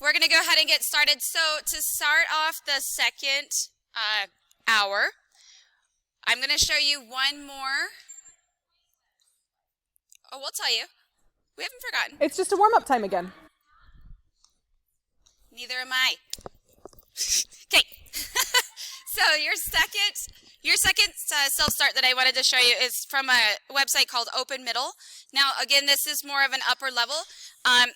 we're going to go ahead and get started. So to start off the second hour, I'm going to show you one more. Oh, we'll tell you. We haven't forgotten. It's just a warm-up time again. Neither am I. Okay. So your second self-start that I wanted to show you is from a website called Open Middle. Now, again, this is more of an upper level,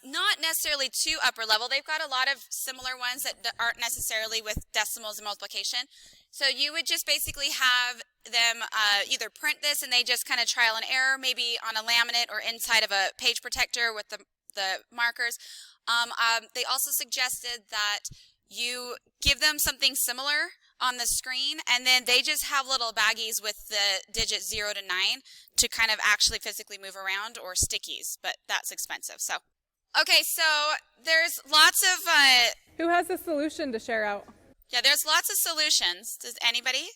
not necessarily too upper level. They've got a lot of similar ones that aren't necessarily with decimals and multiplication. So you would just basically have them either print this and they just kind of trial and error, maybe on a laminate or inside of a page protector with the markers. They also suggested that you give them something similar on the screen, and then they just have little baggies with the digits 0 to 9 to kind of actually physically move around, or stickies, but that's expensive. So, okay, so there's lots of... Who has a solution to share out? Yeah, there's lots of solutions. Does anybody?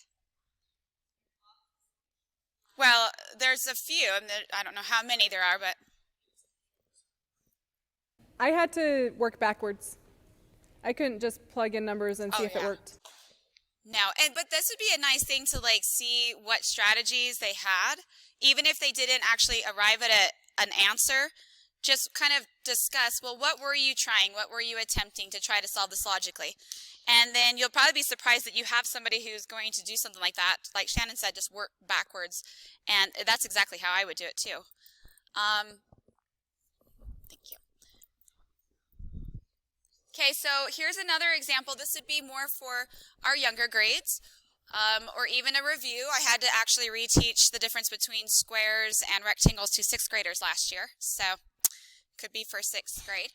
Well, there's a few, and I don't know how many there are, but... I had to work backwards. I couldn't just plug in numbers and see if it worked. No, but this would be a nice thing to like see what strategies they had, even if they didn't actually arrive at an answer. Just kind of discuss, well, what were you trying? What were you attempting to try to solve this logically? And then you'll probably be surprised that you have somebody who's going to do something like that. Like Shannon said, just work backwards. And that's exactly how I would do it too. Thank you. Okay, so here's another example. This would be more for our younger grades, or even a review. I had to actually reteach the difference between squares and rectangles to 6th graders last year, so could be for 6th grade.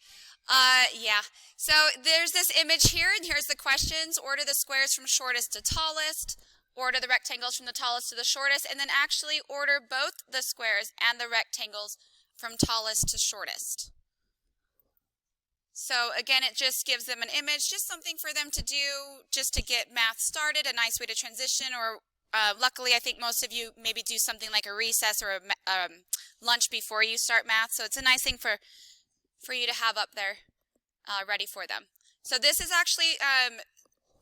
Yeah, so there's this image here, and here's the questions. Order the squares from shortest to tallest, order the rectangles from the tallest to the shortest, and then actually order both the squares and the rectangles from tallest to shortest. So again, it just gives them an image, just something for them to do, just to get math started, a nice way to transition, or luckily I think most of you maybe do something like a recess or a lunch before you start math, so it's a nice thing for you to have up there ready for them. So this is actually,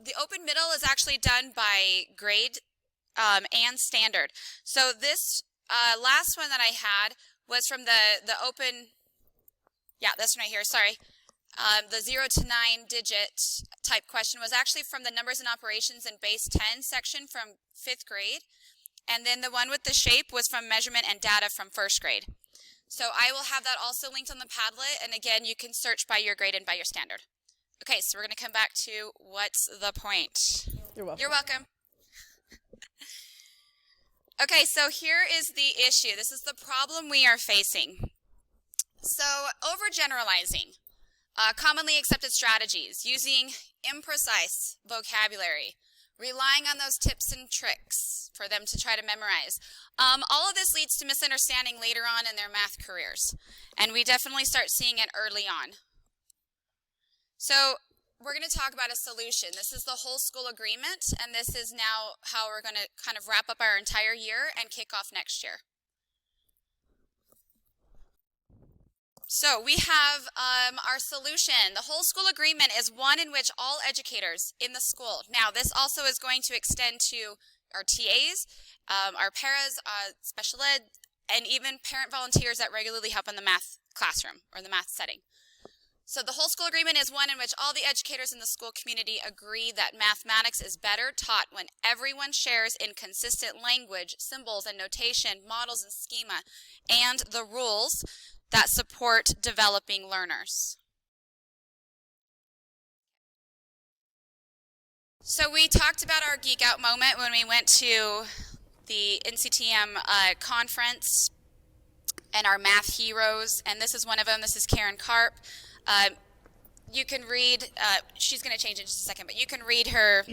the Open Middle is actually done by grade and standard. So this last one that I had was from the Open, yeah, this one right here, sorry. The 0 to 9 digit type question was actually from the Numbers and Operations in Base 10 section from 5th grade. And then the one with the shape was from Measurement and Data from 1st grade. So I will have that also linked on the Padlet. And again, you can search by your grade and by your standard. Okay, so we're going to come back to what's the point. You're welcome. You're welcome. Okay, so here is the issue. This is the problem we are facing. So overgeneralizing. Commonly accepted strategies, using imprecise vocabulary, relying on those tips and tricks for them to try to memorize. All of this leads to misunderstanding later on in their math careers, and we definitely start seeing it early on. So we're going to talk about a solution. This is the whole school agreement, and this is now how we're going to kind of wrap up our entire year and kick off next year. So we have our solution. The whole school agreement is one in which all educators in the school, now this also is going to extend to our TAs, our paras, special ed, and even parent volunteers that regularly help in the math classroom or the math setting. So the whole school agreement is one in which all the educators in the school community agree that mathematics is better taught when everyone shares in consistent language, symbols and notation, models and schema, and the rules that support developing learners. So we talked about our geek out moment when we went to the NCTM conference and our math heroes, and this is one of them. This is Karen Karp. You can read, she's going to change in just a second, but you can read her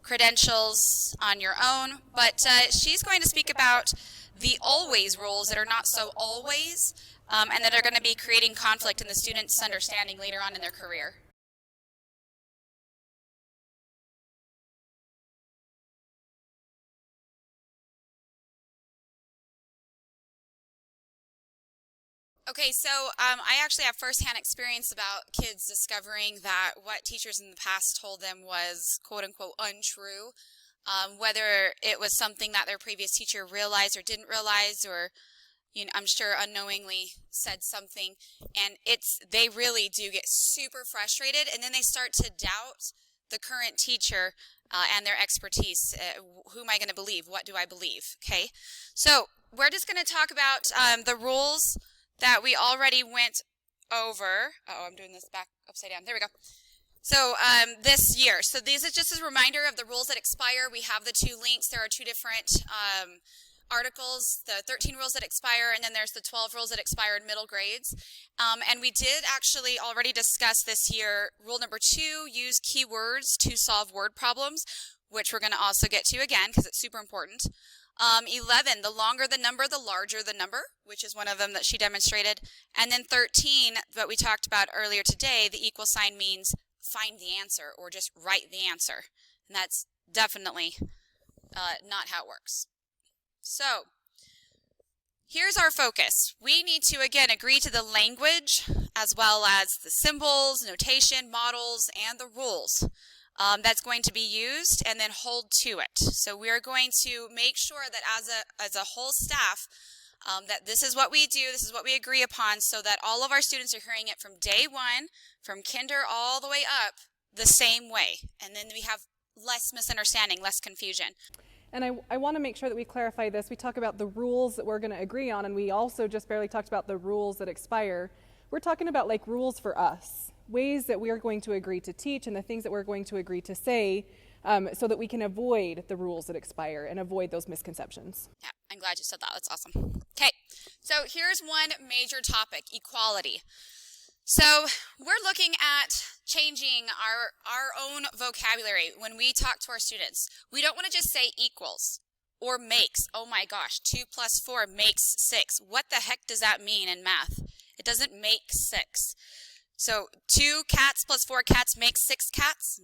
credentials on your own, but she's going to speak about the always rules that are not so always, and that are going to be creating conflict in the students' understanding later on in their career. Okay, so I actually have firsthand experience about kids discovering that what teachers in the past told them was quote unquote untrue, whether it was something that their previous teacher realized or didn't realize, or I'm sure unknowingly said something, and they really do get super frustrated, and then they start to doubt the current teacher and their expertise. Who am I going to believe? What do I believe? Okay, so we're just going to talk about the rules that we already went over. Uh-oh, I'm doing this back upside down. There we go. So this year. So these is just a reminder of the rules that expire. We have the 2 links. There are 2 different articles, the 13 rules that expire, and then there's the 12 rules that expire in middle grades. And we did actually already discuss this year rule number 2, use keywords to solve word problems, which we're going to also get to again because it's super important. 11, the longer the number, the larger the number, which is one of them that she demonstrated. And then 13, what we talked about earlier today, the equal sign means find the answer or just write the answer. And that's definitely not how it works. So here's our focus. We need to, again, agree to the language as well as the symbols, notation, models, and the rules that's going to be used, and then hold to it. So we're going to make sure that as a whole staff that this is what we do, this is what we agree upon, so that all of our students are hearing it from day 1, from kinder all the way up, the same way. And then we have less misunderstanding, less confusion. And I want to make sure that we clarify this. We talk about the rules that we're going to agree on, and we also just barely talked about the rules that expire. We're talking about like rules for us, ways that we're going to agree to teach and the things that we're going to agree to say so that we can avoid the rules that expire and avoid those misconceptions. Yeah, I'm glad you said that. That's awesome. Okay, so here's one major topic, equality. So we're looking at changing our own vocabulary when we talk to our students. We don't want to just say equals or makes. Oh my gosh, 2 plus 4 makes 6. What the heck does that mean in math? It doesn't make 6. So 2 cats plus 4 cats makes 6 cats?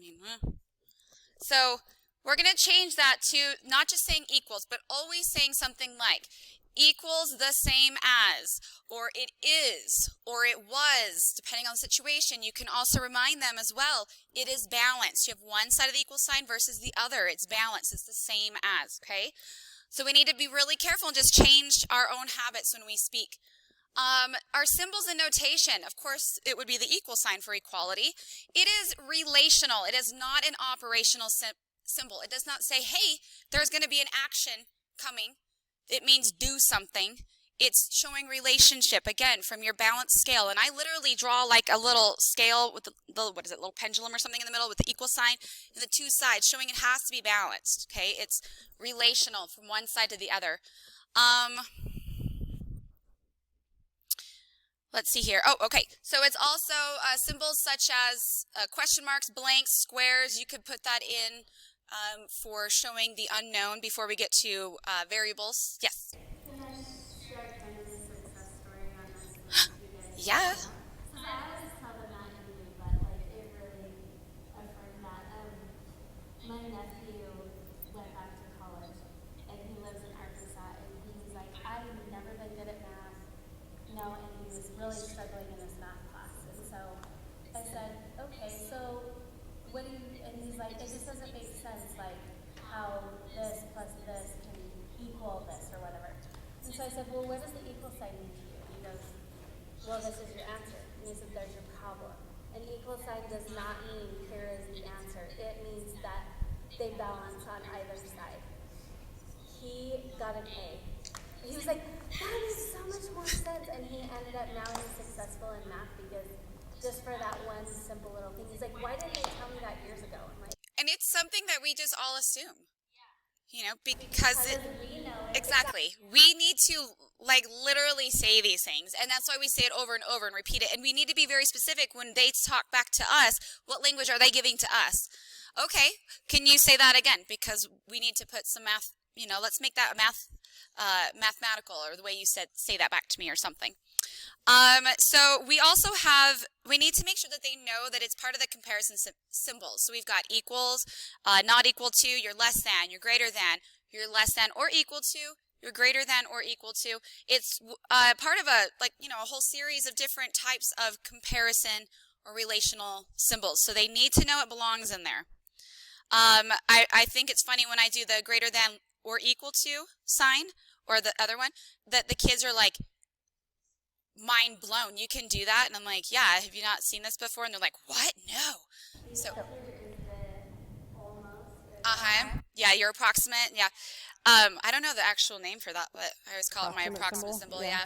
So we're going to change that to not just saying equals, but always saying something like equals the same as, or it is, or it was, depending on the situation. You can also remind them as well, it is balanced. You have one side of the equal sign versus the other. It's balanced. It's the same as, okay? So we need to be really careful and just change our own habits when we speak. Our symbols and notation, of course, it would be the equal sign for equality. It is relational. It is not an operational symbol. It does not say, hey, there's going to be an action coming. It means do something. It's showing relationship, again, from your balance scale. And I literally draw like a little scale with the little pendulum or something in the middle with the equal sign and the 2 sides, showing it has to be balanced, okay? It's relational from one side to the other. Let's see here. Oh, okay. So it's also symbols such as question marks, blanks, squares. You could put that in for showing the unknown before we get to variables. Yes? Can I share kind of a success story on this? Yeah. So I always tell them not to do, but like it really affirmed that. My nephew went back to college, and he lives in Arkansas, and he's like, I've never been good at math, and he was really struggling in his math class. And so I said, okay, so what do you, and he's like, it just doesn't make sense, like how this plus this can equal this or whatever. And so I said, well, what does the equal sign mean to you? And he goes, well, this is your answer. And he said, there's your problem. An equal sign does not mean here is the answer. It means that they balance on either side. He got an A. He was like, that makes so much more sense. And he ended up now he's successful in math because just for that one simple little thing. He's like, why didn't they tell me that years ago? I'm like, And it's something that we just all assume. Because we know it. exactly. We need to like literally say these things, and that's why we say it over and over and repeat it. And we need to be very specific when they talk back to us. What language are they giving to us? Okay, can you say that again? Because we need to put some math. Let's make that a mathematical, or the way you said, say that back to me or something. So we need to make sure that they know that it's part of the comparison symbols. So we've got equals, not equal to, you're less than, you're greater than, you're less than or equal to, You're greater than or equal to. It's part of a whole series of different types of comparison or relational symbols. So they need to know it belongs in there. I think it's funny when I do the greater than or equal to sign, or the other one, that the kids are like mind blown. You can do that, and I'm like, yeah. Have you not seen this before? And they're like, what? No. So. Yeah, your approximate. Yeah. I don't know the actual name for that, but I always call it my approximate symbol. Yeah.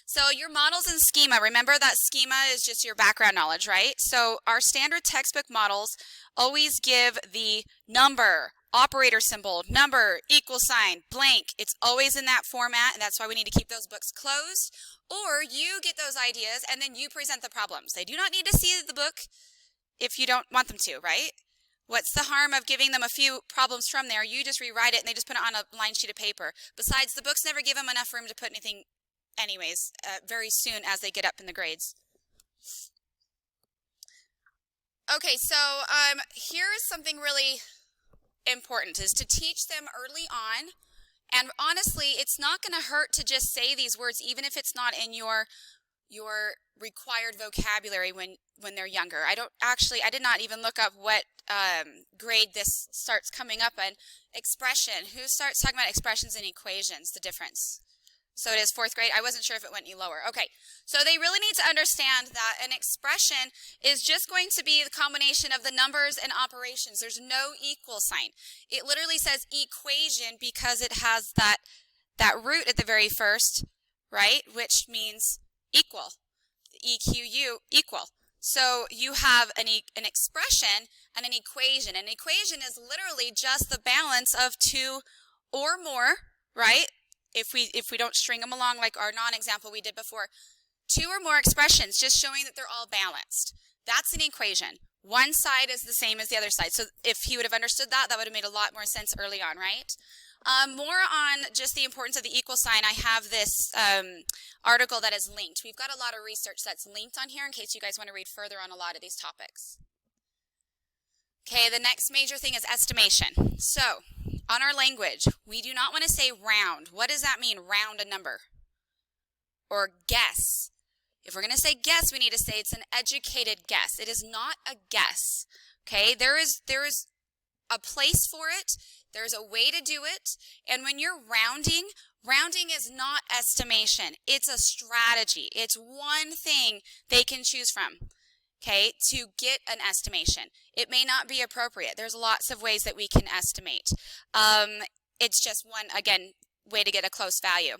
So your models and schema, remember that schema is just your background knowledge, right? So our standard textbook models always give the number, operator symbol, number, equal sign, blank. It's always in that format, and that's why we need to keep those books closed. Or you get those ideas, and then you present the problems. They do not need to see the book if you don't want them to, right? What's the harm of giving them a few problems from there? You just rewrite it and they just put it on a line sheet of paper. Besides, the books never give them enough room to put anything anyways, very soon as they get up in the grades. Okay, so here is something really important, is to teach them early on. And honestly, it's not going to hurt to just say these words, even if it's not in your required vocabulary when they're younger. I did not even look up what grade this starts coming up in. Expression. Who starts talking about expressions and equations, the difference? So it is 4th grade. I wasn't sure if it went any lower. Okay, so they really need to understand that an expression is just going to be the combination of the numbers and operations. There's no equal sign. It literally says equation because it has that root at the very first, right, which means equal. EQU, equal. So you have an expression and an equation. An equation is literally just the balance of two or more, right? If we don't string them along like our non-example we did before. Two or more expressions, just showing that they're all balanced. That's an equation. One side is the same as the other side. So if he would have understood that, that would have made a lot more sense early on, right? More on just the importance of the equal sign, I have this article that is linked. We've got a lot of research that's linked on here in case you guys want to read further on a lot of these topics. Okay, the next major thing is estimation. So, on our language, we do not want to say round. What does that mean, round a number? Or guess. If we're going to say guess, we need to say it's an educated guess. It is not a guess. Okay, there is a place for it. There's a way to do it. And when you're rounding is not estimation. It's a strategy. It's one thing they can choose from, okay, to get an estimation. It may not be appropriate. There's lots of ways that we can estimate. It's just one, again, way to get a close value.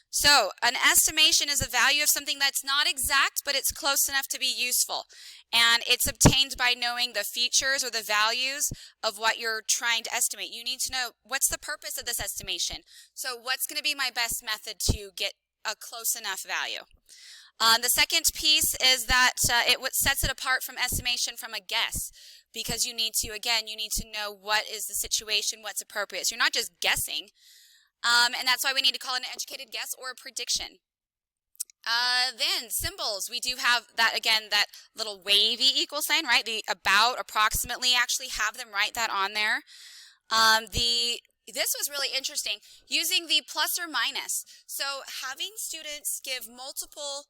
So an estimation is a value of something that's not exact, but it's close enough to be useful. And it's obtained by knowing the features or the values of what you're trying to estimate. You need to know what's the purpose of this estimation. So what's going to be my best method to get a close enough value? The second piece is that it sets it apart from estimation from a guess, because you need to know what is the situation, what's appropriate. So you're not just guessing. And that's why we need to call it an educated guess or a prediction. Then symbols, we do have that, again, that little wavy equal sign, right? The about, approximately, actually have them write that on there. This was really interesting, using the plus or minus. So having students give multiple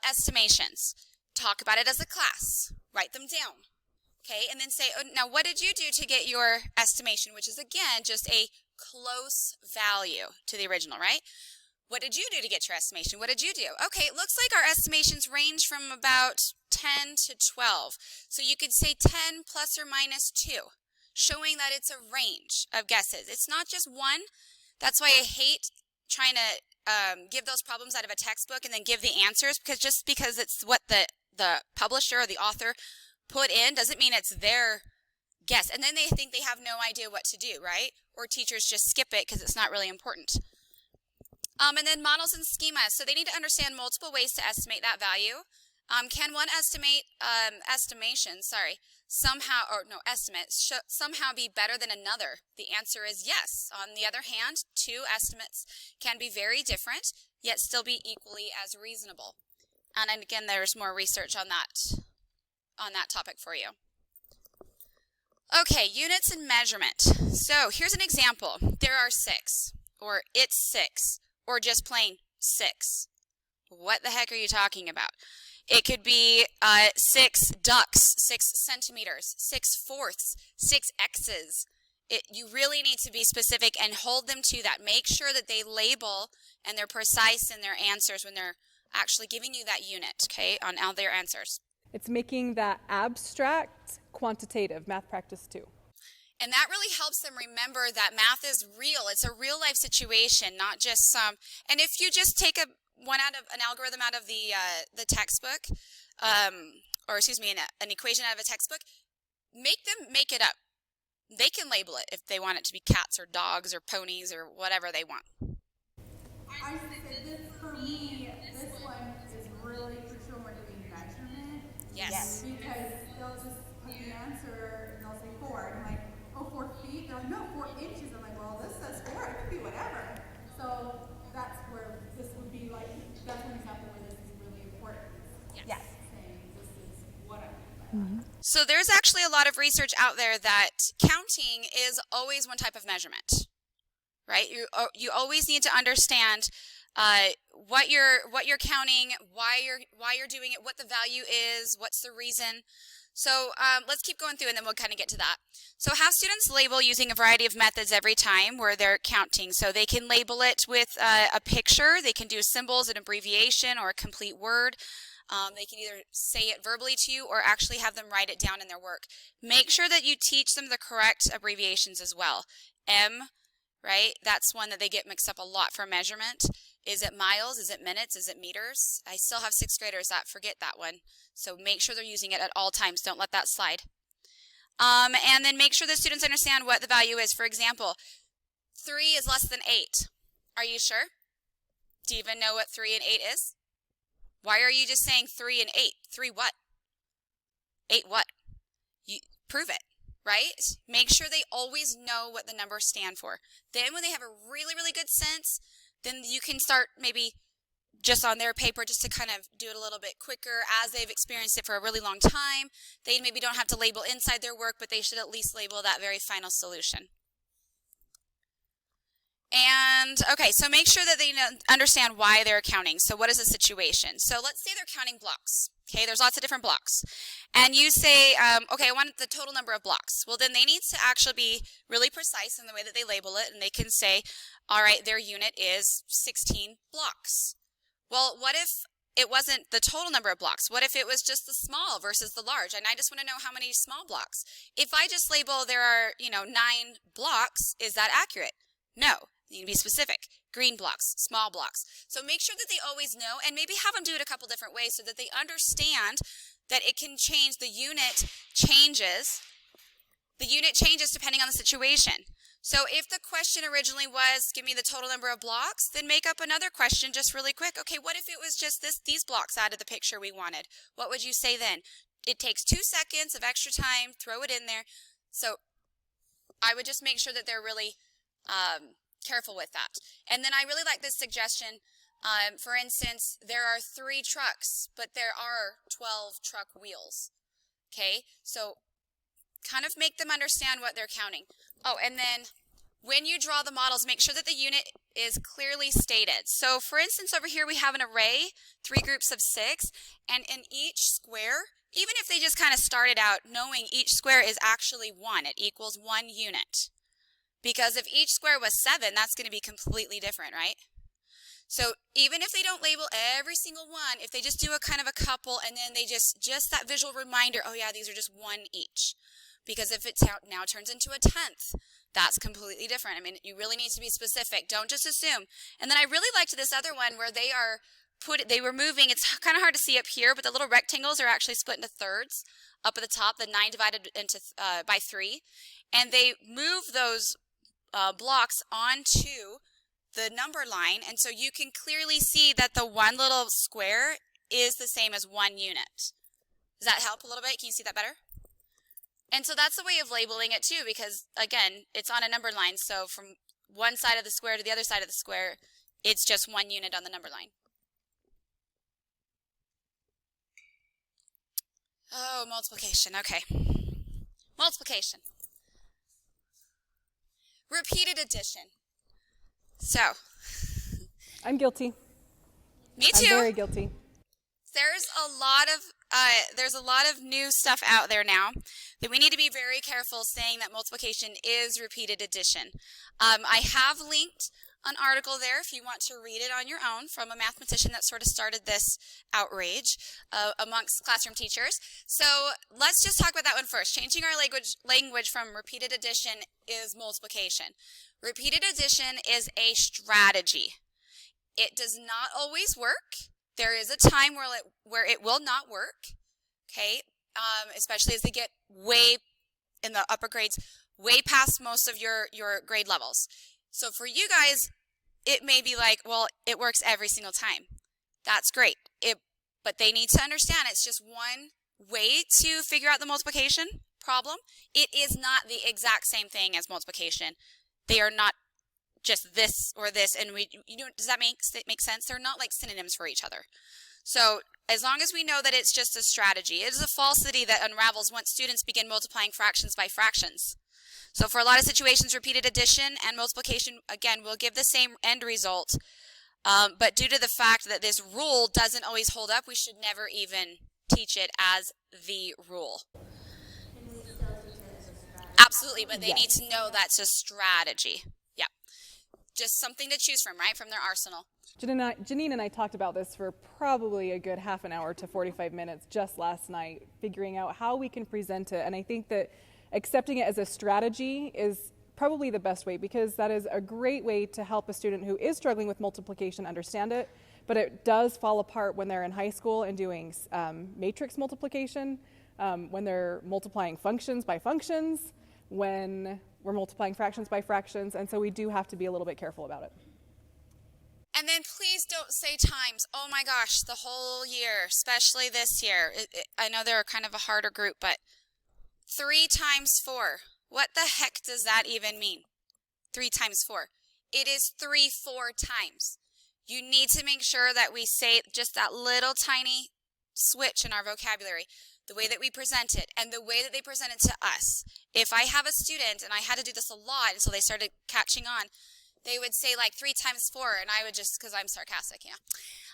estimations, talk about it as a class, write them down. Okay, and then say, oh, now what did you do to get your estimation, which is, again, just a close value to the original, right? What did you do to get your estimation? What did you do? Okay, it looks like our estimations range from about 10 to 12. So you could say 10 plus or minus 2, showing that it's a range of guesses. It's not just one. That's why I hate trying to give those problems out of a textbook and then give the answers, because it's what the publisher or the author put in doesn't mean it's their guess. And then they think they have no idea what to do, right? Or teachers just skip it because it's not really important. And then models and schemas. So they need to understand multiple ways to estimate that value. Can one estimate somehow be better than another? The answer is yes. On the other hand, two estimates can be very different, yet still be equally as reasonable. And again, there's more research on that topic for you. Okay, units and measurement. So here's an example. There are 6. or it's 6, or just plain 6. What the heck are you talking about? It could be 6 ducks, 6 centimeters, 6/4, 6 x's. You really need to be specific and hold them to that. Make sure that they label and they're precise in their answers when they're actually giving you that unit, okay, on all their answers. It's making that abstract quantitative, math practice 2. And that really helps them remember that math is real. It's a real life situation, not just some. And if you just take an algorithm out of the textbook, or excuse me, an equation out of a textbook, make them make it up. They can label it if they want it to be cats or dogs or ponies or whatever they want. I said this for me, this one is really crucial when doing measurement. Yes. Because they'll just put the answer and they'll say 4. And I'm like, oh, 4 feet? They're like, no, 4 inches. I'm like, well, this says 4. It could be whatever. So that's where this would be like, that's an example where this is really important. Yes. Saying this is what I mean by that. So there's actually a lot of research out there that counting is always one type of measurement, right? You always need to understand what you're counting, why you're doing it, what the value is, what's the reason. So let's keep going through and then we'll kind of get to that. So have students label using a variety of methods every time where they're counting. So they can label it with a picture, they can do symbols, an abbreviation, or a complete word. They can either say it verbally to you or actually have them write it down in their work. Make sure that you teach them the correct abbreviations as well. M, right? That's one that they get mixed up a lot for measurement. Is it miles? Is it minutes? Is it meters? I still have 6th graders that forget that one. So make sure they're using it at all times. Don't let that slide. And then make sure the students understand what the value is. For example, 3 is less than 8. Are you sure? Do you even know what 3 and 8 is? Why are you just saying 3 and 8? 3 what? 8 what? You prove it, right? Make sure they always know what the numbers stand for. Then when they have a really, really good sense, then you can start maybe just on their paper just to kind of do it a little bit quicker as they've experienced it for a really long time. They maybe don't have to label inside their work, but they should at least label that very final solution. And, okay, so make sure that they understand why they're counting. So what is the situation? So let's say they're counting blocks. Okay, there's lots of different blocks. And you say, okay, I want the total number of blocks. Well, then they need to actually be really precise in the way that they label it. And they can say, all right, their unit is 16 blocks. Well, what if it wasn't the total number of blocks? What if it was just the small versus the large? And I just want to know how many small blocks. If I just label there are, 9 blocks, is that accurate? No. You need to be specific. Green blocks, small blocks. So make sure that they always know and maybe have them do it a couple different ways so that they understand that it can change. The unit changes. The unit changes depending on the situation. So if the question originally was, give me the total number of blocks, then make up another question just really quick. Okay, what if it was just these blocks out of the picture we wanted? What would you say then? It takes 2 seconds of extra time. Throw it in there. So I would just make sure that they're really careful with that. And then I really like this suggestion. For instance, there are 3 trucks, but there are 12 truck wheels. Okay, so kind of make them understand what they're counting. Oh, and then when you draw the models, make sure that the unit is clearly stated. So for instance, over here we have an array, 3 groups of 6, and in each square, even if they just kind of started out knowing each square is actually 1, it equals 1 unit. Because if each square was 7, that's going to be completely different, right? So even if they don't label every single one, if they just do a kind of a couple and then they just that visual reminder, oh yeah, these are just 1 each. Because if it now turns into a 10th, that's completely different. I mean, you really need to be specific. Don't just assume. And then I really liked this other one where they were moving. It's kind of hard to see up here, but the little rectangles are actually split into thirds. Up at the top, the 9 divided into by 3. And they move those blocks onto the number line, and so you can clearly see that the one little square is the same as 1 unit. Does that help a little bit? Can you see that better? And so that's a way of labeling it too, because again, it's on a number line, so from one side of the square to the other side of the square, it's just 1 unit on the number line. Oh, multiplication. Okay. Multiplication. Repeated addition. So, I'm guilty. me I'm too. very guilty. There's a lot of new stuff out there now that we need to be very careful saying that multiplication is repeated addition. I have linked an article there if you want to read it on your own from a mathematician that sort of started this outrage amongst classroom teachers. So let's just talk about that one first. Changing our language from repeated addition is multiplication. Repeated addition is a strategy. It does not always work. There is a time where it will not work, okay, especially as they get way in the upper grades, way past most of your grade levels. So for you guys, it may be like, well, it works every single time. That's great. But they need to understand it's just one way to figure out the multiplication problem. It is not the exact same thing as multiplication. They are not just this or this, and does that make sense? They're not like synonyms for each other. So as long as we know that it's just a strategy, it is a falsity that unravels once students begin multiplying fractions by fractions. So for a lot of situations, repeated addition and multiplication, again, will give the same end result. But due to the fact that this rule doesn't always hold up, we should never even teach it as the rule. Absolutely, but they need to know that's a strategy. Yeah. Just something to choose from, right, from their arsenal. Janine and I talked about this for probably a good half an hour to 45 minutes just last night, figuring out how we can present it. And I think that accepting it as a strategy is probably the best way, because that is a great way to help a student who is struggling with multiplication understand it. But it does fall apart when they're in high school and doing matrix multiplication, when they're multiplying functions by functions, when we're multiplying fractions by fractions, and so we do have to be a little bit careful about it. And then please don't say times. Oh my gosh, the whole year, especially this year. I know they're kind of a harder group, but 3 times 4. What the heck does that even mean? 3 times 4. It is 3 4 times. You need to make sure that we say just that little tiny switch in our vocabulary, the way that we present it, and the way that they present it to us. If I have a student, and I had to do this a lot until they started catching on, they would say like 3 times 4, and I would just, because I'm sarcastic, yeah.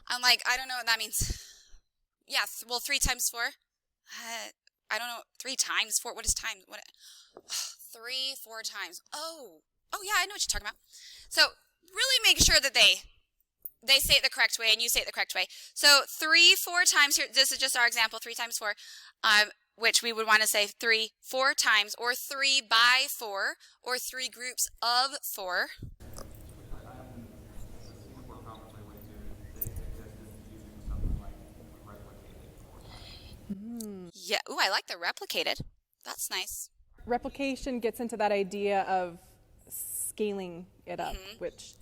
I'm like, I don't know what that means. Yeah, well, 3 times 4? I don't know, 3 times 4, what is times? 3 4 times. Oh yeah, I know what you're talking about. So really make sure that they say it the correct way and you say it the correct way. So 3 4 times here, this is just our example, 3 times 4, which we would want to say 3 4 times, or 3 by 4, or 3 groups of 4. Yeah, ooh, I like the replicated. That's nice. Replication gets into that idea of scaling it up, which...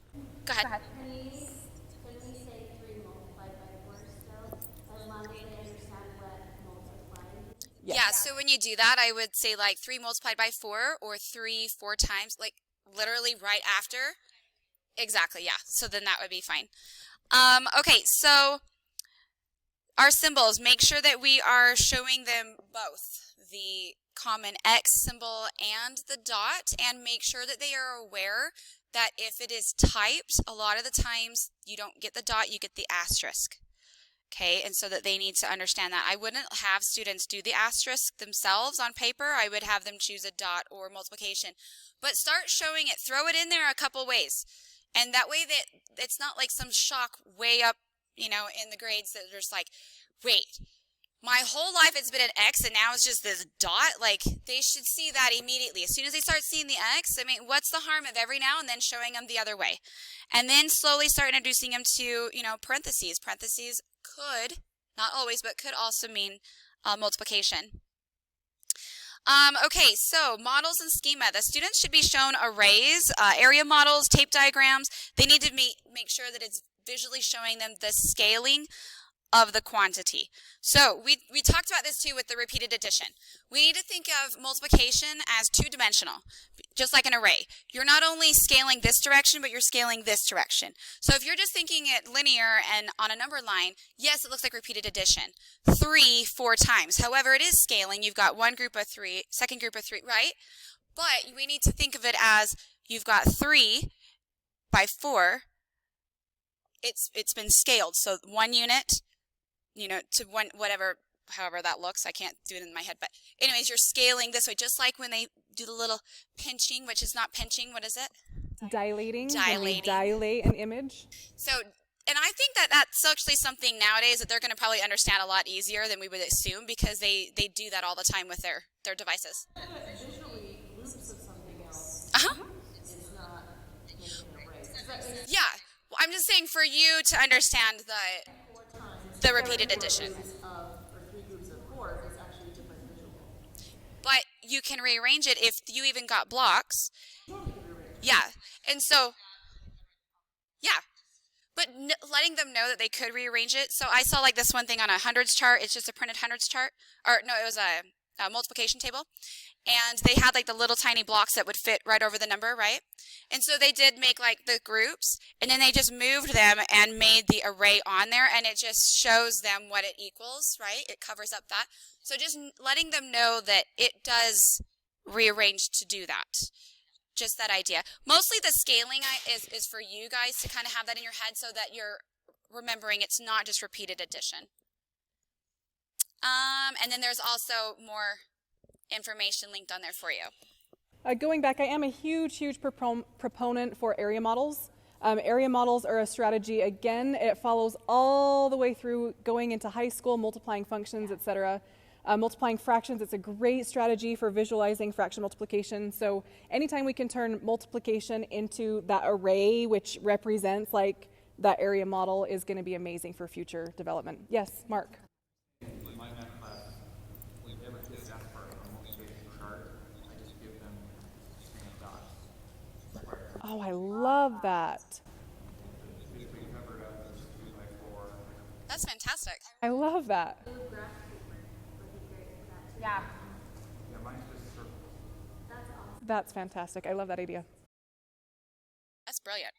Go ahead. Can we say 3 multiplied by 4 still, as long as they understand what multiplying is? Yes. Yeah, so when you do that, I would say like 3 multiplied by 4, or 3 4 times, like literally right after. Exactly, yeah. So then that would be fine. Okay, so our symbols, make sure that we are showing them both, the common X symbol and the dot, and make sure that they are aware that if it is typed, a lot of the times you don't get the dot, you get the asterisk. Okay, and so that they need to understand that. I wouldn't have students do the asterisk themselves on paper. I would have them choose a dot or multiplication. But start showing it. Throw it in there a couple ways. And that way that it's not like some shock way up, in the grades that are just like, wait, my whole life it's been an X and now it's just this dot. Like, they should see that immediately. As soon as they start seeing the X, what's the harm of every now and then showing them the other way? And then slowly start introducing them to, parentheses. Parentheses could, not always, but could also mean multiplication. Okay, so models and schema. The students should be shown arrays, area models, tape diagrams. They need to make sure that it's visually showing them the scaling of the quantity. So we talked about this too with the repeated addition. We need to think of multiplication as 2-dimensional, just like an array. You're not only scaling this direction, but you're scaling this direction. So if you're just thinking it linear and on a number line, yes, it looks like repeated addition. 3 4 times. However, it is scaling. You've got one group of 3, second group of 3, right? But we need to think of it as you've got 3 by 4, it's been scaled. So 1 unit, to one, whatever, however that looks. I can't do it in my head. But anyways, you're scaling this way, just like when they do the little pinching, which is not pinching. What is it? Dilating. Dilating. When we dilate an image. So, and I think that that's actually something nowadays that they're going to probably understand a lot easier than we would assume, because they do that all the time with their devices. Visually, loops of something else Uh-huh. is not making an array. Yeah. Well, I'm just saying for you to understand the repeated addition. Or 3 groups of 4 is actually a different visual. But you can rearrange it if you even got blocks. Yeah. And so, yeah. But letting them know that they could rearrange it. So I saw like this one thing on a hundreds chart. It's just a printed hundreds chart. Or no, it was a multiplication table. And they had like the little tiny blocks that would fit right over the number, right? And so they did make like the groups, and then they just moved them and made the array on there, and it just shows them what it equals, right? It covers up that. So just letting them know that it does rearrange to do that. Just that idea. Mostly the scaling is for you guys to kind of have that in your head so that you're remembering it's not just repeated addition. And then there's also more information linked on there for you. Going back, I am a huge proponent for area models. Area models are a strategy. Again, it follows all the way through going into high school, multiplying functions, etc. Multiplying fractions, it's a great strategy for visualizing fraction multiplication. So anytime we can turn multiplication into that array, which represents like that area model, is going to be amazing for future development. Yes, Mark. In my math class, whenever kids ask for a multiplication chart, I just give them dots. Oh, I love that. If we cover it up as 3 by 4, That's fantastic. I love that. Yeah. yeah, mine's just circles. That's awesome. That's fantastic. I love that idea. That's brilliant.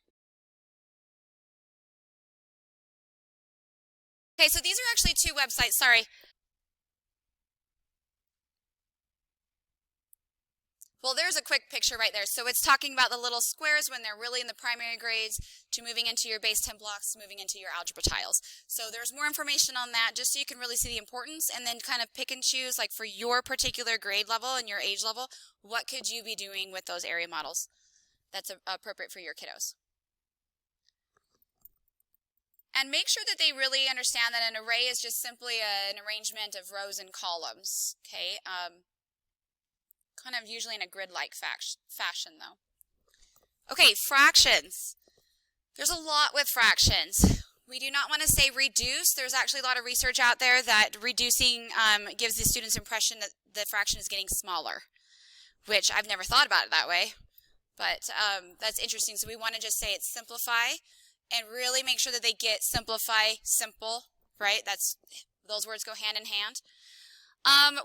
Okay, so these are actually 2 websites. Sorry. Well, there's a quick picture right there. So it's talking about the little squares when they're really in the primary grades, to moving into your base 10 blocks, moving into your algebra tiles. So there's more information on that just so you can really see the importance, and then kind of pick and choose, like for your particular grade level and your age level, what could you be doing with those area models that's appropriate for your kiddos. And make sure that they really understand that an array is just simply an arrangement of rows and columns, okay? Kind of usually in a grid-like fashion, though. Okay, fractions. There's a lot with fractions. We do not want to say reduce. There's actually a lot of research out there that reducing gives the students impression that the fraction is getting smaller, which I've never thought about it that way. But that's interesting. So we want to just say it's simplify, and really make sure that they get simplify, simple, right? Those words go hand in hand.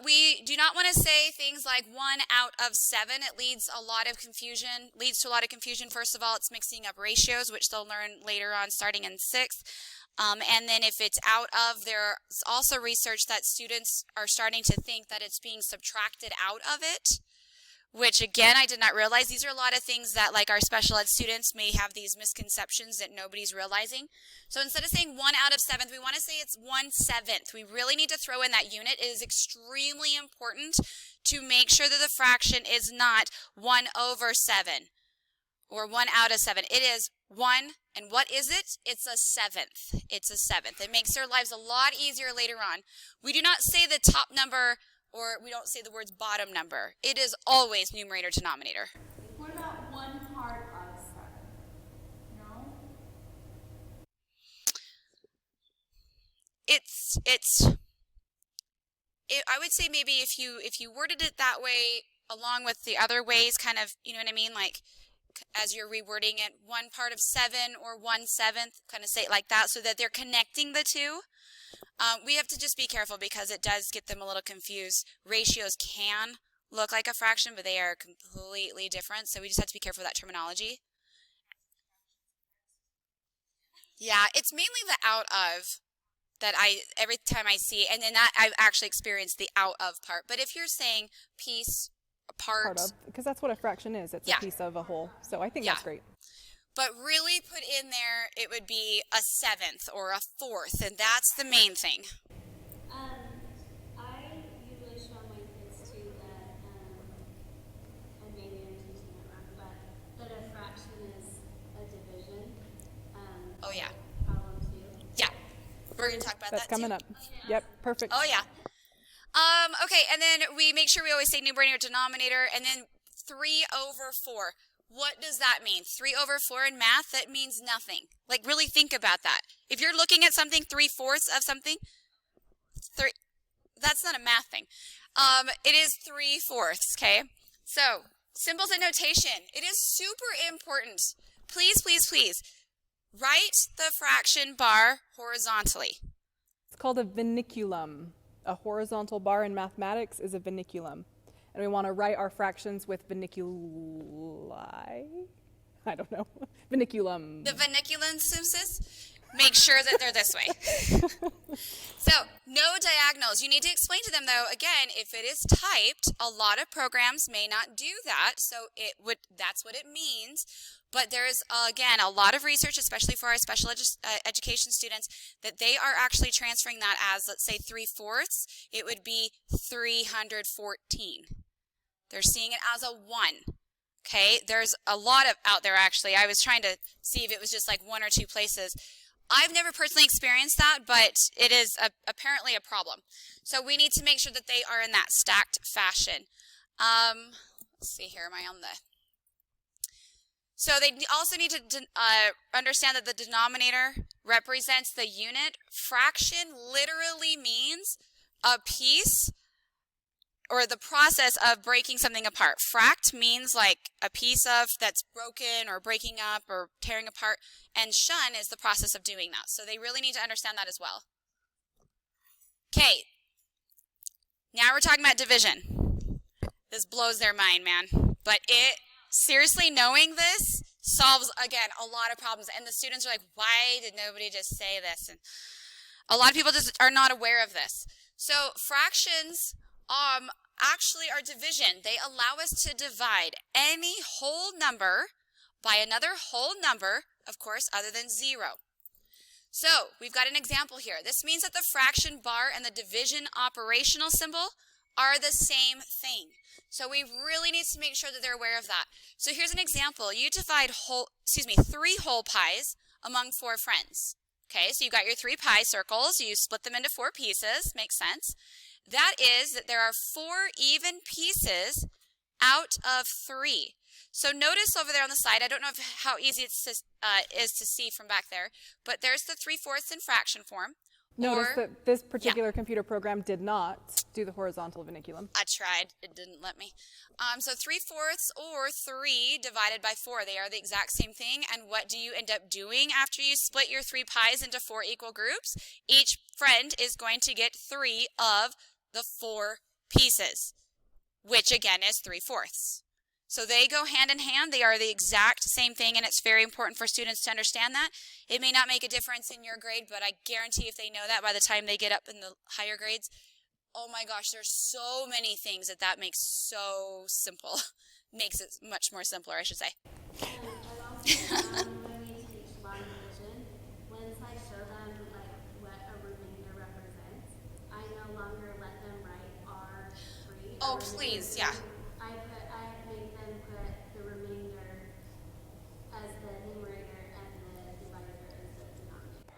We do not want to say things like 1 out of 7. It leads to a lot of confusion. First of all, it's mixing up ratios, which they'll learn later on starting in 6th. And then if it's out of, there's also research that students are starting to think that it's being subtracted out of it, which again, I did not realize. These are a lot of things that like our special ed students may have these misconceptions that nobody's realizing. So instead of saying 1 out of 7th, we want to say it's 1/7. We really need to throw in that unit. It is extremely important to make sure that the fraction is not 1/7 or 1 out of 7. It is 1, and what is it? It's a 7th. It's a 7th. It makes their lives a lot easier later on. We do not say the top number, or we don't say the words bottom number. It is always numerator denominator. What about 1 part of 7? No? I would say maybe if you worded it that way along with the other ways, kind of, you know what I mean, like as you're rewording it, 1 part of 7 or 1/7, kind of say it like that so that they're connecting the two. We have to just be careful because it does get them a little confused. Ratios can look like a fraction, but they are completely different, so we just have to be careful with that terminology. Yeah, it's mainly the out of that every time I see, and then that I've actually experienced the out of part. But if you're saying piece, part Part of, because that's what a fraction is. It's Yeah. a piece of a whole. So I think Yeah. that's great. but really put in there it would be a seventh or a fourth, and that's the main thing. I usually show my kids too that, and maybe I'm teaching it wrong, but that a fraction is a division. Oh, yeah. Problem two. Yeah. We're going to talk about That's that too. coming up. Yep, perfect. Oh, yeah. Okay, and then we make sure we always say numerator, denominator, and then 3 over 4. What does that mean? 3 over 4 in math, that means nothing. Like, really think about that. If you're looking at something 3/4 of something, that's not a math thing. It is 3/4, okay? So, symbols and notation. It is super important. Please, please, please, write the fraction bar horizontally. It's called a vinculum. A horizontal bar in mathematics is a vinculum. And we want to write our fractions with viniculi. I don't know. Vinculum. The vinculum, make sure that they're this way. So, no diagonals. You need to explain to them, though, again, if it is typed, a lot of programs may not do that, so that's what it means. But there is, again, a lot of research, especially for our special education students, that they are actually transferring that as, let's say, 3/4. It would be 314. They're seeing it as a 1. Okay, there's a lot of out there, actually. I was trying to see if it was just like 1 or 2 places. I've never personally experienced that, but it is apparently a problem. So we need to make sure that they are in that stacked fashion. Let's see here, am I on the... So they also need to understand that the denominator represents the unit. Fraction literally means a piece or the process of breaking something apart. Fract means like a piece of that's broken or breaking up or tearing apart, and shun is the process of doing that. So they really need to understand that as well. Okay, now we're talking about division. This blows their mind, man. But seriously, knowing this solves, again, a lot of problems. And the students are like, why did nobody just say this? And a lot of people just are not aware of this. So fractions actually are division. They allow us to divide any whole number by another whole number, of course, other than 0. So we've got an example here. This means that the fraction bar and the division operational symbol are the same thing. So we really need to make sure that they're aware of that. So here's an example. You divide 3 whole pies among 4 friends. Okay, so you've got your 3 pie circles. You split them into 4 pieces. Makes sense. That is that there are 4 even pieces out of 3. So notice over there on the side, I don't know how easy it is to see from back there, but there's the 3/4 in fraction form. Notice that this particular computer program did not do the horizontal vinculum. I tried. It didn't let me. So 3/4 or 3 divided by 4. They are the exact same thing. And what do you end up doing after you split your 3 pies into 4 equal groups? Each friend is going to get 3 of the 4 pieces, which again is 3/4. So they go hand in hand. They are the exact same thing, and it's very important for students to understand that. It may not make a difference in your grade, but I guarantee if they know that by the time they get up in the higher grades, oh my gosh, there's so many things that makes so simple. Makes it much more simpler, I should say. When we teach long division, once I show them like what a remainder represents, I no longer let them write R3. Oh, please, yeah. I make them put the remainder as the numerator and the divisor as the denominator.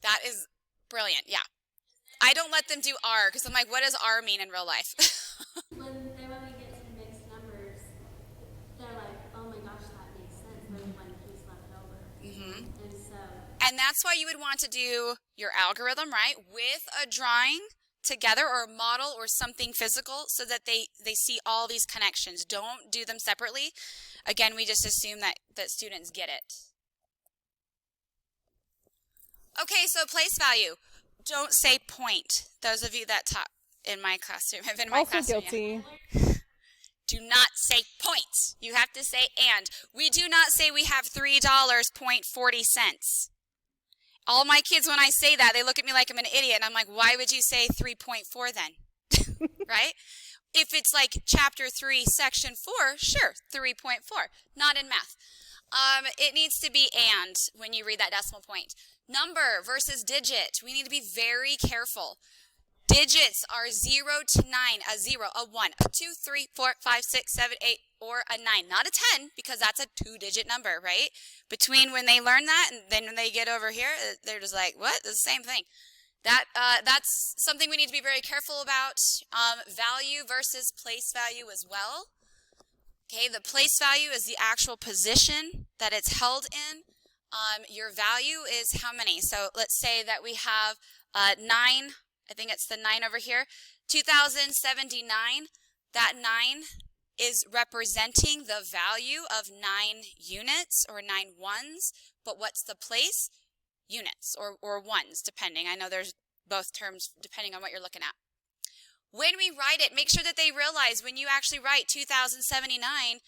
That is brilliant, yeah. I don't let them do R because I'm like, what does R mean in real life? When we get to mixed numbers, they're like, oh my gosh, that makes sense. There's one piece left over. And that's why you would want to do your algorithm, right, with a drawing together or a model or something physical so that they see all these connections. Don't do them separately. Again, we just assume that students get it. Okay, so place value. Don't say point. Those of you that taught in my classroom have been in my Also classroom. guilty. Yeah. Do not say point. You have to say and. We do not say we have $3.40. All my kids, when I say that, they look at me like I'm an idiot. And I'm like, why would you say 3.4 then? Right? If it's like chapter 3, section 4, sure, 3.4. Not in math. It needs to be and when you read that decimal point. Number versus digit. We need to be very careful. Digits are 0 to 9, a 0, a 1, a 2, 3, 4, 5, 6, 7, 8, or a 9. Not a 10, because that's a 2-digit number, right? Between when they learn that and then when they get over here, they're just like, what? It's the same thing. That's something we need to be very careful about. Value versus place value as well. Okay, the place value is the actual position that it's held in. Your value is how many? So let's say that we have 9, I think it's the 9 over here, 2079. That 9 is representing the value of 9 units or 9 ones, but what's the place? Units or ones, depending. I know there's both terms depending on what you're looking at. When we write it, make sure that they realize when you actually write 2079,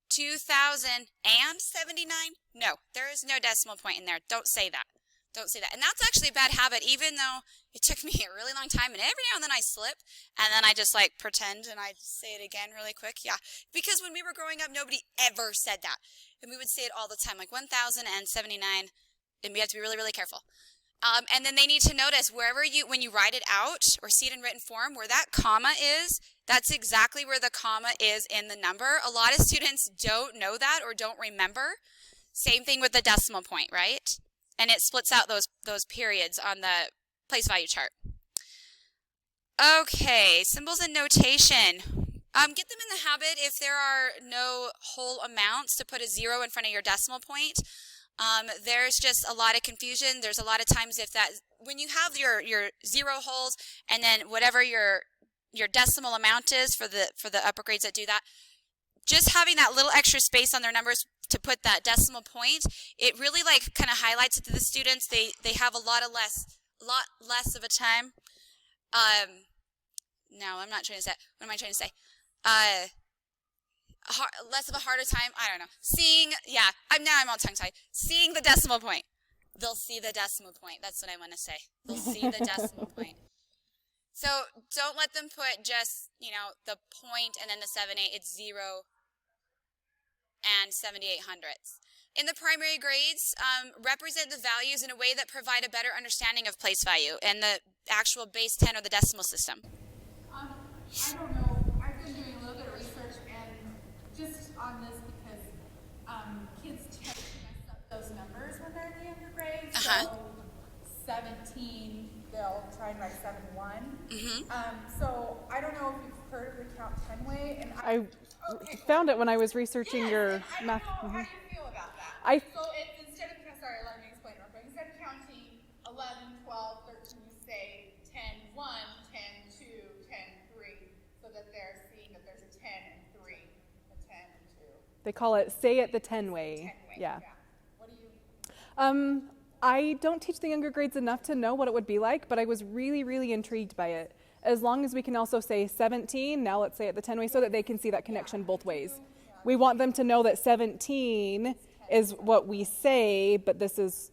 2079, no, there is no decimal point in there. Don't say that. Don't say that. And that's actually a bad habit, even though it took me a really long time, and every now and then I slip, and then I just like pretend and I say it again really quick. Yeah, because when we were growing up, nobody ever said that. And we would say it all the time, like 1079, and we have to be really, really careful. And then they need to notice when you write it out or see it in written form, where that comma is, that's exactly where the comma is in the number. A lot of students don't know that or don't remember. Same thing with the decimal point, right? And it splits out those periods on the place value chart. Okay, symbols and notation. Get them in the habit, if there are no whole amounts, to put a 0 in front of your decimal point. There's just a lot of confusion. There's a lot of times when you have your 0 holes and then whatever your decimal amount is for the upper grades that do that, just having that little extra space on their numbers to put that decimal point, it really like kind of highlights it to the students. They have a lot less of a time. No, I'm not trying to say. What am I trying to say? Less of a harder time. I don't know. I'm all tongue-tied. Seeing the decimal point. They'll see the decimal point. That's what I want to say. They'll see the decimal point. So don't let them put just, the point and then the 7/8. It's 0 and 78/100ths. In the primary grades, represent the values in a way that provide a better understanding of place value and the actual base 10 or the decimal system. I don't know. I've been doing a little bit of research and just on this because kids tend to mess up those numbers when they're in the younger grades. So 17, they'll try and write 7-1. So I don't know if you've heard of the count 10 way. And I found it when I was researching your math. I don't know how you feel about that. So instead of, let me explain real quick. Instead of counting 11, 12, 13, you say 10, 1, 10, 2, 10, 3, so that they're seeing that there's a 10 and 3, a 10 and 2. They call it say it the 10 way. 10 way. Yeah. What do you? I don't teach the younger grades enough to know what it would be like, but I was really, really intrigued by it. As long as we can also say 17, now let's say it the 10 way, so that they can see that connection both ways. We want them to know that 17 is what we say, but this is,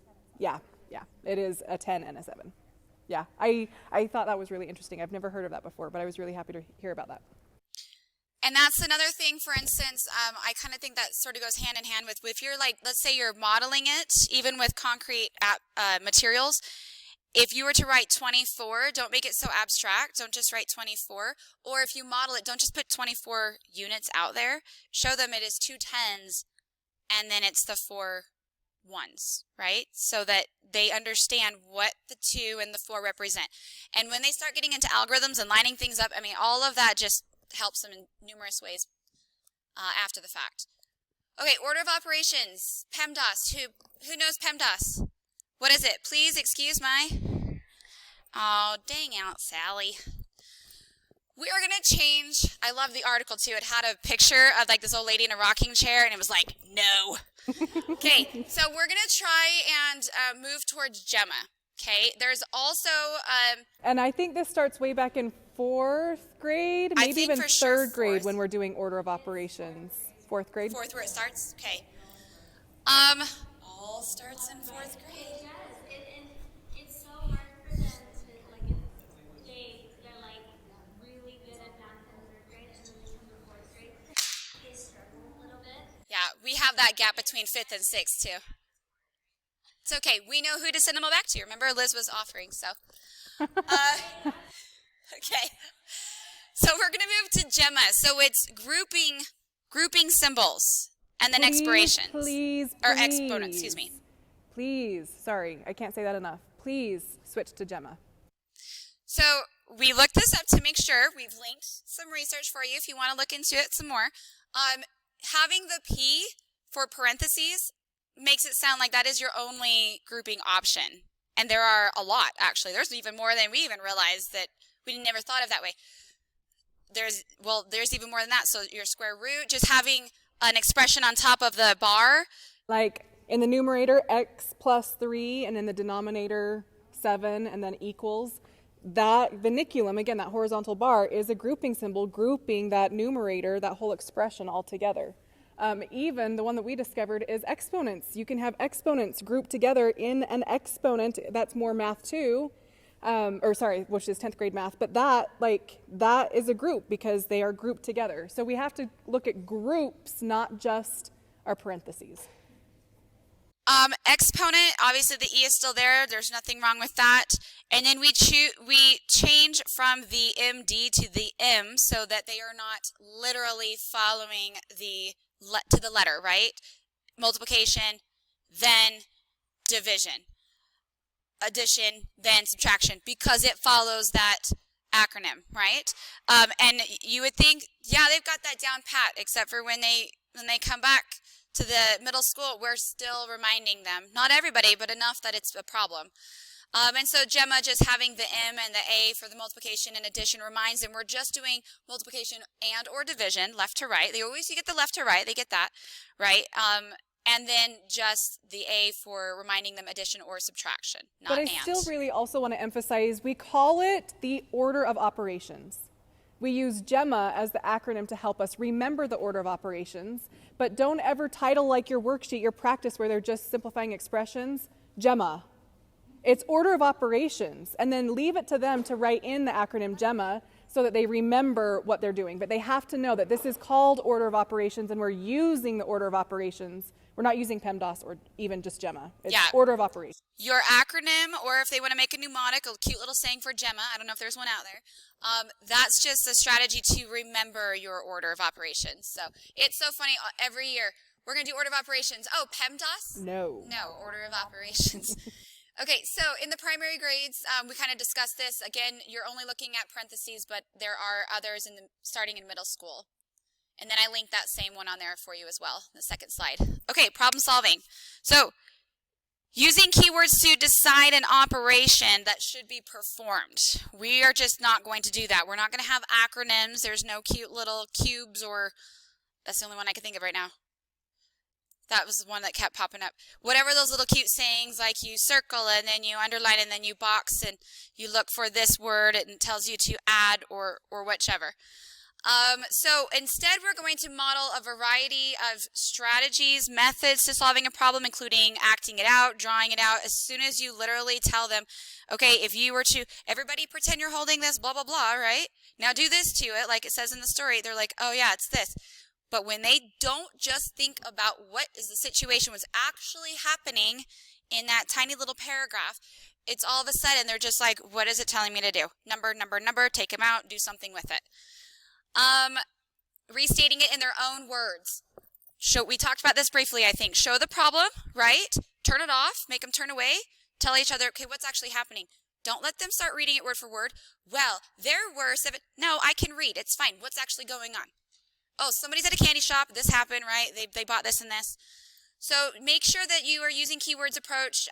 it is a 10 and a 7. Yeah, I thought that was really interesting. I've never heard of that before, but I was really happy to hear about that. And that's another thing, for instance, I kind of think that sort of goes hand in hand with, if you're like, let's say you're modeling it, even with concrete materials, if you were to write 24, don't make it so abstract. Don't just write 24. Or if you model it, don't just put 24 units out there. Show them it is 2 10s and then it's the 4 1s, right? So that they understand what the 2 and the 4 represent. And when they start getting into algorithms and lining things up, all of that just helps them in numerous ways after the fact. Okay, order of operations, PEMDAS. Who knows PEMDAS? What is it? Please excuse my... Oh, dang out, Sally. We are going to change... I love the article, too. It had a picture of, like, this old lady in a rocking chair, and it was like, no. Okay, so we're going to try and move towards Gemma. Okay, there's also... and I think this starts way back in 4th grade, maybe even 3rd grade when we're doing order of operations. 4th grade? 4th where it starts? Okay. All starts in 4th grade. It's so hard for them to, they're really good at math in 3rd grade, and then they come to 4th grade, they struggle a little bit. Yeah, we have that gap between 5th and 6th, too. It's okay. We know who to send them all back to. Remember, Liz was offering, so. Okay. So we're going to move to Gemma. So it's grouping symbols and then expirations. Please. Or exponents, excuse me. Please. Sorry, I can't say that enough. Please switch to Gemma. So we looked this up to make sure. We've linked some research for you if you want to look into it some more. Having the P for parentheses makes it sound like that is your only grouping option. And there are a lot, actually. There's even more than we even realized that we never thought of that way. There's even more than that. So your square root, just having an expression on top of the bar. Like in the numerator, x plus 3, and in the denominator, 7, and then equals. That vinculum, again, that horizontal bar, is a grouping symbol, grouping that numerator, that whole expression all together. Even the one that we discovered is exponents. You can have exponents grouped together in an exponent. That's more math too, which is 10th grade math. But that is a group because they are grouped together. So we have to look at groups, not just our parentheses. Exponent, obviously the E is still there. There's nothing wrong with that. And then we change from the MD to the M so that they are not literally following to the letter, right? Multiplication, then division. Addition, then subtraction, because it follows that acronym, right? And you would think, yeah, they've got that down pat, except for when they come back to the middle school, we're still reminding them. Not everybody, but enough that it's a problem. And so Gemma just having the M and the A for the multiplication and addition reminds them we're just doing multiplication and or division, left to right. You get the left to right, they get that, right? And then just the A for reminding them addition or subtraction, not and. But I still really also want to emphasize, we call it the order of operations. We use Gemma as the acronym to help us remember the order of operations, but don't ever title like your worksheet, your practice where they're just simplifying expressions, Gemma. It's order of operations, and then leave it to them to write in the acronym Gemma so that they remember what they're doing. But they have to know that this is called order of operations, and we're using the order of operations. We're not using PEMDAS or even just Gemma. It's order of operations. Your acronym, or if they want to make a mnemonic, a cute little saying for Gemma, I don't know if there's one out there, that's just a strategy to remember your order of operations. So it's so funny, every year, we're going to do order of operations. Oh, PEMDAS? No. No, order of operations. Okay, so in the primary grades, we kind of discussed this. Again, you're only looking at parentheses, but there are others starting in middle school. And then I linked that same one on there for you as well, the second slide. Okay, problem solving. So, using keywords to decide an operation that should be performed. We are just not going to do that. We're not going to have acronyms. There's no cute little cubes or, that's the only one I can think of right now. That was the one that kept popping up. Whatever those little cute sayings, like you circle and then you underline and then you box and you look for this word and it tells you to add or whichever. So instead we're going to model a variety of strategies, methods to solving a problem, including acting it out, drawing it out. As soon as you literally tell them, okay, if you were to, everybody pretend you're holding this, blah, blah, blah, right? Now do this to it, like it says in the story. They're like, oh yeah, it's this. But when they don't just think about what is the situation was actually happening in that tiny little paragraph, it's all of a sudden they're just like, what is it telling me to do? Number, number, number, take them out, do something with it. Restating it in their own words. We talked about this briefly, I think. Show the problem, right? Turn it off, make them turn away, tell each other, okay, what's actually happening? Don't let them start reading it word for word. Well, there were 7, no, I can read, it's fine. What's actually going on? Oh, somebody's at a candy shop, this happened, right? They bought this and this. So make sure that you are using keywords approach.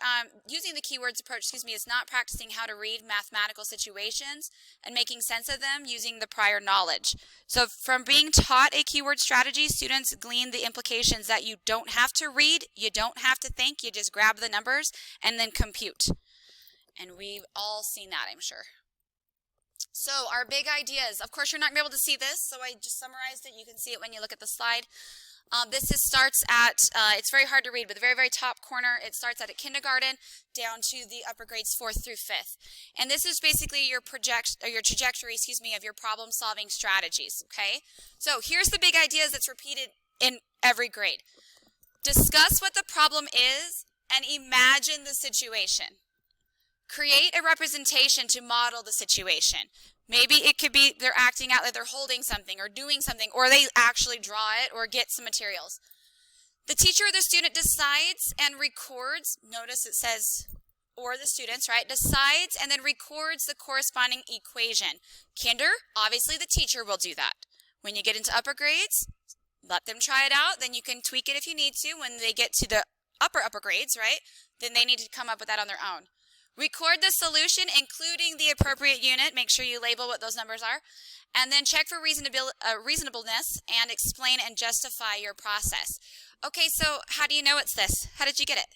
Using the keywords approach, is not practicing how to read mathematical situations and making sense of them using the prior knowledge. So from being taught a keyword strategy, students glean the implications that you don't have to read, you don't have to think, you just grab the numbers and then compute. And we've all seen that, I'm sure. So our big ideas, of course you're not going to be able to see this, so I just summarized it. You can see it when you look at the slide. Starts at, it's very hard to read, but the very, very top corner, it starts at a kindergarten down to the upper grades 4th through 5th. And this is basically your trajectory, of your problem-solving strategies, okay? So here's the big ideas that's repeated in every grade. Discuss what the problem is and imagine the situation. Create a representation to model the situation. Maybe it could be they're acting out like they're holding something or doing something, or they actually draw it or get some materials. The teacher or the student decides and records. Notice it says, or the students, right? Decides and then records the corresponding equation. Kinder, obviously the teacher will do that. When you get into upper grades, let them try it out. Then you can tweak it if you need to. When they get to the upper grades, right? Then they need to come up with that on their own. Record the solution, including the appropriate unit. Make sure you label what those numbers are. And then check for reasonableness and explain and justify your process. Okay, so how do you know it's this? How did you get it?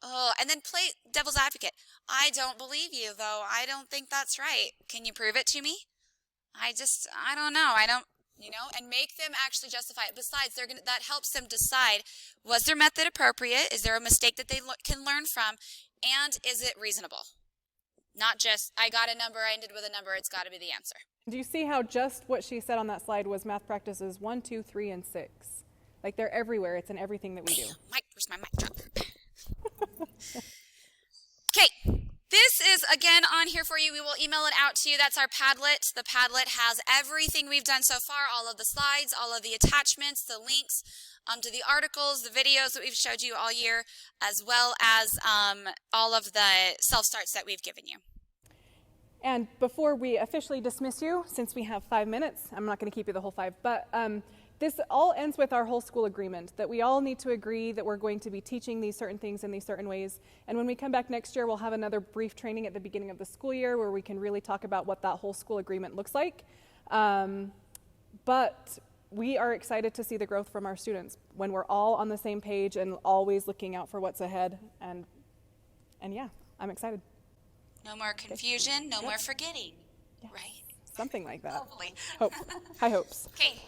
Oh, and then play devil's advocate. I don't believe you, though. I don't think that's right. Can you prove it to me? I don't know. And make them actually justify it. Besides, that helps them decide, was their method appropriate? Is there a mistake that they can learn from? And is it reasonable? Not just, I got a number, I ended with a number, it's got to be the answer. Do you see how just what she said on that slide was math practices 1, 2, 3, and 6? Like they're everywhere. It's in everything that we do. Mike, where's my mic drop? Okay, this is again on here for you. We will email it out to you. That's our Padlet. The Padlet has everything we've done so far, all of the slides, all of the attachments, the links to the articles, the videos that we've showed you all year, as well as all of the self-starts that we've given you. And before we officially dismiss you, since we have 5 minutes, I'm not going to keep you the whole 5, but this all ends with our whole school agreement, that we all need to agree that we're going to be teaching these certain things in these certain ways. And when we come back next year, we'll have another brief training at the beginning of the school year where we can really talk about what that whole school agreement looks like. But we are excited to see the growth from our students when we're all on the same page and always looking out for what's ahead. And yeah, I'm excited. No more confusion, no more forgetting. Yes. Right. Something like that. Hopefully. Hope. High hopes. Okay.